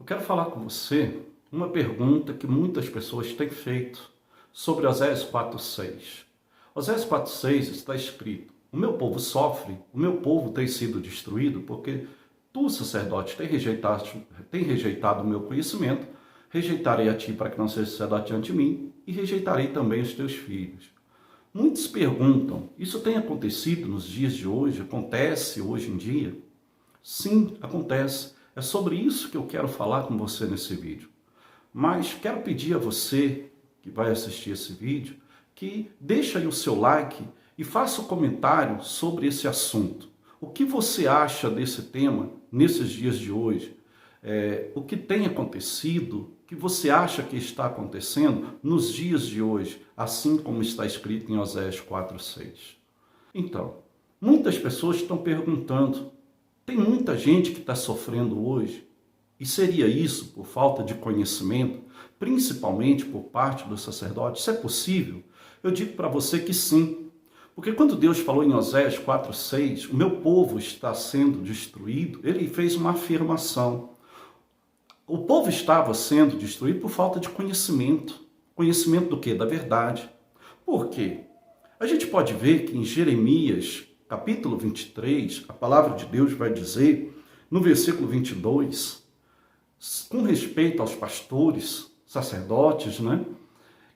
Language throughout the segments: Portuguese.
Eu quero falar com você uma pergunta que muitas pessoas têm feito sobre Oséias 4:6. Oséias 4:6 está escrito: o meu povo sofre, o meu povo tem sido destruído, porque tu, sacerdote, tem rejeitado o meu conhecimento, rejeitarei a ti para que não seja sacerdote ante mim, e rejeitarei também os teus filhos. Muitos perguntam, isso tem acontecido nos dias de hoje? Acontece hoje em dia? Sim, acontece. É sobre isso que eu quero falar com você nesse vídeo. Mas quero pedir a você que vai assistir esse vídeo que deixe aí o seu like e faça um comentário sobre esse assunto. O que você acha desse tema nesses dias de hoje? O que tem acontecido, o que você acha que está acontecendo nos dias de hoje, assim como está escrito em Oséias 4:6. Então, muitas pessoas estão perguntando, tem muita gente que está sofrendo hoje, e seria isso por falta de conhecimento, principalmente por parte do sacerdote? Isso é possível? Eu digo para você que sim, porque quando Deus falou em Oséias 4:6, o meu povo está sendo destruído, ele fez uma afirmação. O povo estava sendo destruído por falta de conhecimento. Conhecimento do quê? Da verdade. Por quê? A gente pode ver que em Jeremias, capítulo 23, a palavra de Deus vai dizer, no versículo 22, com respeito aos pastores, sacerdotes,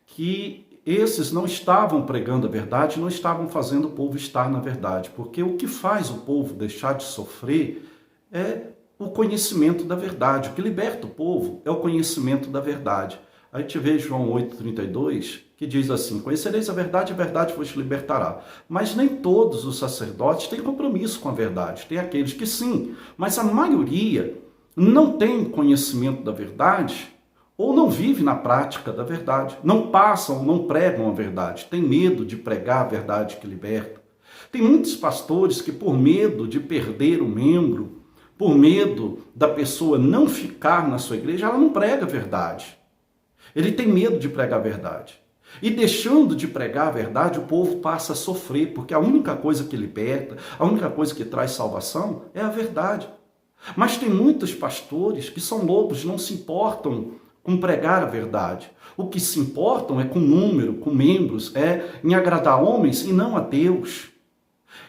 que esses não estavam pregando a verdade, não estavam fazendo o povo estar na verdade, porque o que faz o povo deixar de sofrer é o conhecimento da verdade. O que liberta o povo é o conhecimento da verdade. Aí te vê João 8,32, que diz assim: conhecereis a verdade vos libertará. Mas nem todos os sacerdotes têm compromisso com a verdade. Tem aqueles que sim, mas a maioria não tem conhecimento da verdade ou não vive na prática da verdade. Não passam, não pregam a verdade. Tem medo de pregar a verdade que liberta. Tem muitos pastores que, por medo de perder o membro, por medo da pessoa não ficar na sua igreja, ela não prega a verdade. Ele tem medo de pregar a verdade. E deixando de pregar a verdade, o povo passa a sofrer, porque a única coisa que liberta, a única coisa que traz salvação é a verdade. Mas tem muitos pastores que são lobos, não se importam com pregar a verdade. O que se importam é com número, com membros, é em agradar homens e não a Deus.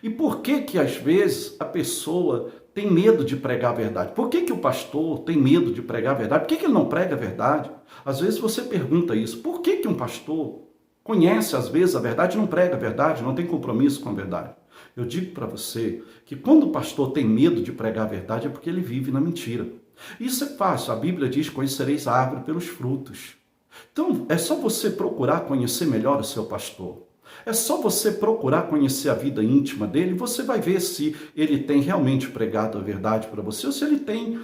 E por que que às vezes a pessoa tem medo de pregar a verdade? Por que que o pastor tem medo de pregar a verdade? Por que que ele não prega a verdade? Às vezes você pergunta isso. Por que que um pastor conhece às vezes a verdade e não prega a verdade, não tem compromisso com a verdade? Eu digo para você que quando o pastor tem medo de pregar a verdade é porque ele vive na mentira. Isso é fácil. A Bíblia diz: conhecereis a árvore pelos frutos. Então, é só você procurar conhecer melhor o seu pastor. É só você procurar conhecer a vida íntima dele, você vai ver se ele tem realmente pregado a verdade para você, ou se ele tem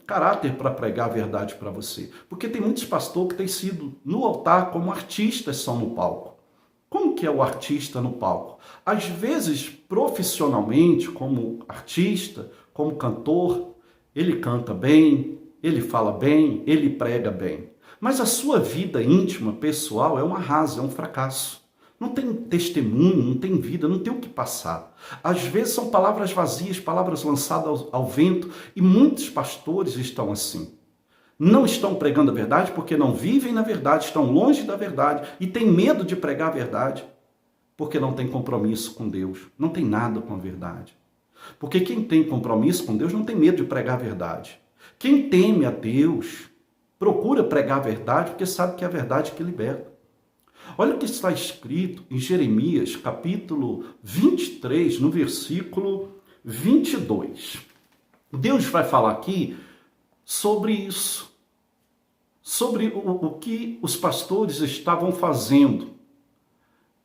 caráter para pregar a verdade para você. Porque tem muitos pastores que têm sido no altar como artistas são no palco. Como que é o artista no palco? Às vezes, profissionalmente, como artista, como cantor, ele canta bem, ele fala bem, ele prega bem. Mas a sua vida íntima, pessoal, é um arraso, é um fracasso. Não tem testemunho, não tem vida, não tem o que passar. Às vezes são palavras vazias, palavras lançadas ao vento, e muitos pastores estão assim. Não estão pregando a verdade porque não vivem na verdade, estão longe da verdade e têm medo de pregar a verdade porque não tem compromisso com Deus, não tem nada com a verdade. Porque quem tem compromisso com Deus não tem medo de pregar a verdade. Quem teme a Deus procura pregar a verdade porque sabe que é a verdade que liberta. Olha o que está escrito em Jeremias, capítulo 23, no versículo 22. Deus vai falar aqui sobre isso, sobre o que os pastores estavam fazendo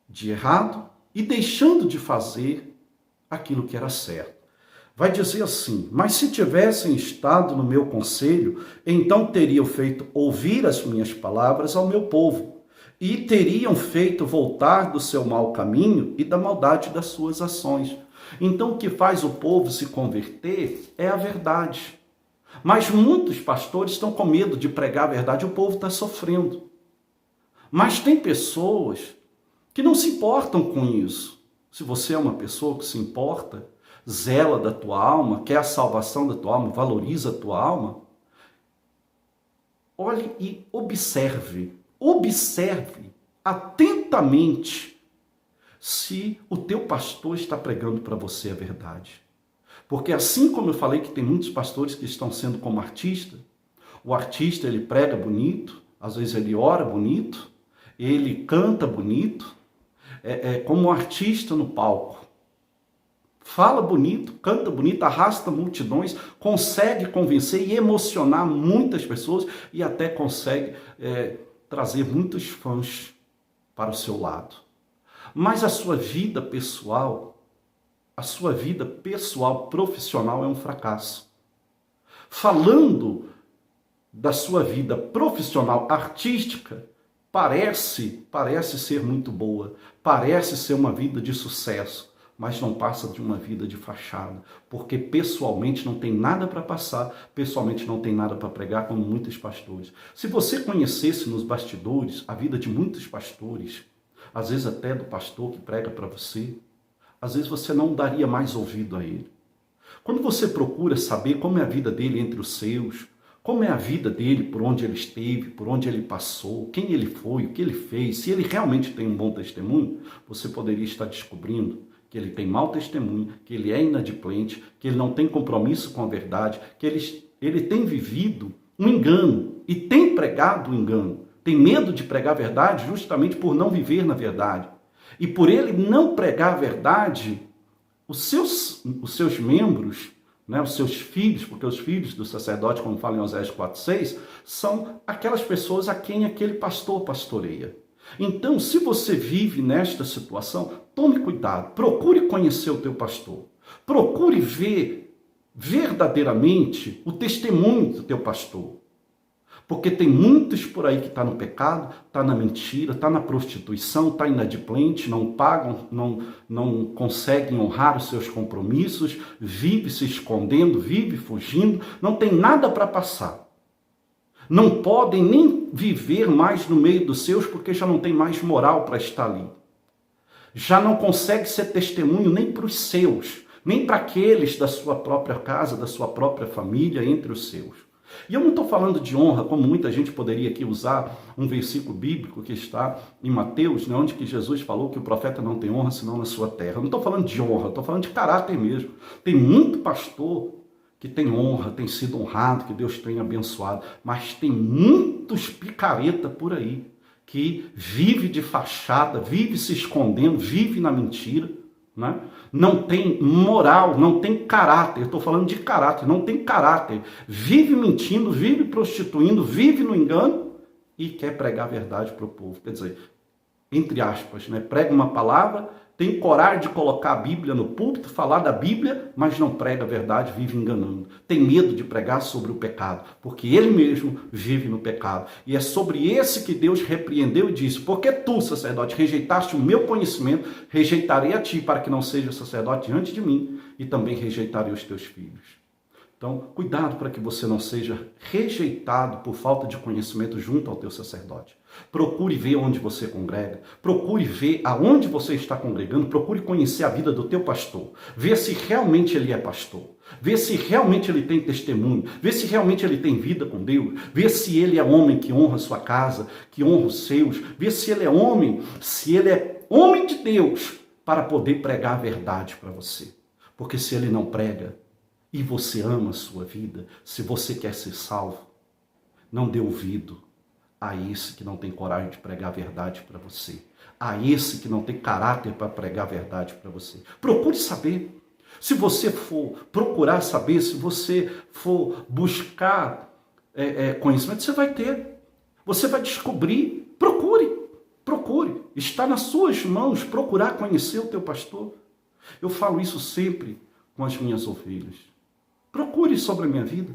de errado e deixando de fazer aquilo que era certo. Vai dizer assim: mas se tivessem estado no meu conselho, então teriam feito ouvir as minhas palavras ao meu povo, e teriam feito voltar do seu mau caminho e da maldade das suas ações. Então o que faz o povo se converter é a verdade. Mas muitos pastores estão com medo de pregar a verdade, o povo está sofrendo. Mas tem pessoas que não se importam com isso. Se você é uma pessoa que se importa, zela da tua alma, quer a salvação da tua alma, valoriza a tua alma, olhe e observe atentamente se o teu pastor está pregando para você a verdade. Porque assim como eu falei que tem muitos pastores que estão sendo como artista, o artista ele prega bonito, às vezes ele ora bonito, ele canta bonito, como um artista no palco. Fala bonito, canta bonito, arrasta multidões, consegue convencer e emocionar muitas pessoas e até consegue trazer muitos fãs para o seu lado. Mas a sua vida pessoal, profissional é um fracasso. Falando da sua vida profissional artística, parece ser muito boa, parece ser uma vida de sucesso, mas não passa de uma vida de fachada, porque pessoalmente não tem nada para passar, pessoalmente não tem nada para pregar, como muitos pastores. Se você conhecesse nos bastidores a vida de muitos pastores, às vezes até do pastor que prega para você, às vezes você não daria mais ouvido a ele. Quando você procura saber como é a vida dele entre os seus, como é a vida dele, por onde ele esteve, por onde ele passou, quem ele foi, o que ele fez, se ele realmente tem um bom testemunho, você poderia estar descobrindo que ele tem mau testemunho, que ele é inadimplente, que ele não tem compromisso com a verdade, que ele tem vivido um engano e tem pregado o engano. Tem medo de pregar a verdade justamente por não viver na verdade. E por ele não pregar a verdade, os seus membros, né, os seus filhos, porque os filhos do sacerdote, como fala em Oséias 4:6, são aquelas pessoas a quem aquele pastor pastoreia. Então, se você vive nesta situação, tome cuidado, procure conhecer o teu pastor, procure ver verdadeiramente o testemunho do teu pastor. Porque tem muitos por aí que estão no pecado, está na mentira, está na prostituição, está inadimplente, não pagam, não conseguem honrar os seus compromissos, vive se escondendo, vive fugindo, não tem nada para passar. Não podem nem viver mais no meio dos seus porque já não tem mais moral para estar ali. Já não consegue ser testemunho nem para os seus, nem para aqueles da sua própria casa, da sua própria família, entre os seus. E eu não estou falando de honra, como muita gente poderia aqui usar um versículo bíblico que está em Mateus, né, onde que Jesus falou que o profeta não tem honra senão na sua terra. Eu não estou falando de honra, estou falando de caráter mesmo. Tem muito pastor que tem honra, tem sido honrado, que Deus tem abençoado, mas tem muitos picareta por aí, que vive de fachada, vive se escondendo, vive na mentira, né? Não tem moral, não tem caráter. Estou falando de caráter, não tem caráter. Vive mentindo, vive prostituindo, vive no engano e quer pregar a verdade para o povo. Quer dizer, entre aspas, né? Prega uma palavra, tem coragem de colocar a Bíblia no púlpito, falar da Bíblia, mas não prega a verdade, vive enganando. Tem medo de pregar sobre o pecado, porque ele mesmo vive no pecado. E é sobre esse que Deus repreendeu e disse: porque tu, sacerdote, rejeitaste o meu conhecimento, rejeitarei a ti, para que não seja sacerdote diante de mim, e também rejeitarei os teus filhos. Então, cuidado para que você não seja rejeitado por falta de conhecimento junto ao teu sacerdote. Procure ver onde você congrega, procure ver aonde você está congregando, procure conhecer a vida do teu pastor, ver se realmente ele é pastor, ver se realmente ele tem testemunho, ver se realmente ele tem vida com Deus, ver se ele é homem que honra a sua casa, que honra os seus, ver se ele é homem de Deus para poder pregar a verdade para você. Porque se ele não prega, e você ama a sua vida, se você quer ser salvo, não dê ouvido a esse que não tem coragem de pregar a verdade para você, a esse que não tem caráter para pregar a verdade para você. Procure saber. Se você for procurar saber, se você for buscar conhecimento, você vai ter. Você vai descobrir. Procure. Está nas suas mãos procurar conhecer o teu pastor. Eu falo isso sempre com as minhas ovelhas. Procure sobre a minha vida.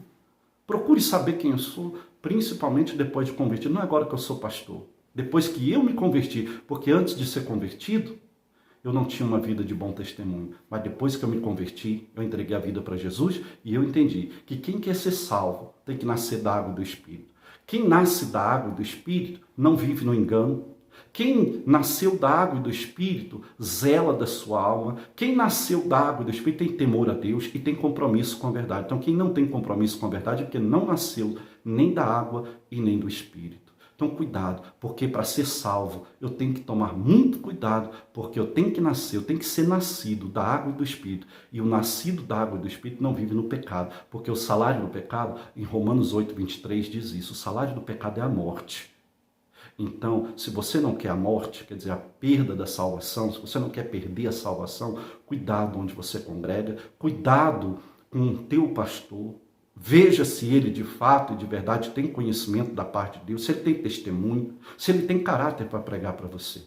Procure saber quem eu sou, principalmente depois de convertido. Não é agora que eu sou pastor. Depois que eu me converti, porque antes de ser convertido, eu não tinha uma vida de bom testemunho. Mas depois que eu me converti, eu entreguei a vida para Jesus e eu entendi que quem quer ser salvo tem que nascer da água e do Espírito. Quem nasce da água e do Espírito não vive no engano, Quem nasceu da água e do Espírito zela da sua alma. Quem nasceu da água e do Espírito tem temor a Deus e tem compromisso com a verdade. Então, quem não tem compromisso com a verdade é porque não nasceu nem da água e nem do Espírito. Então, cuidado, porque para ser salvo eu tenho que tomar muito cuidado, porque eu tenho que nascer, eu tenho que ser nascido da água e do Espírito. E o nascido da água e do Espírito não vive no pecado, porque o salário do pecado, em Romanos 8, 23, diz isso: o salário do pecado é a morte. Então, se você não quer a morte, quer dizer, a perda da salvação, se você não quer perder a salvação, cuidado onde você congrega, cuidado com o teu pastor, veja se ele de fato e de verdade tem conhecimento da parte de Deus, se ele tem testemunho, se ele tem caráter para pregar para você.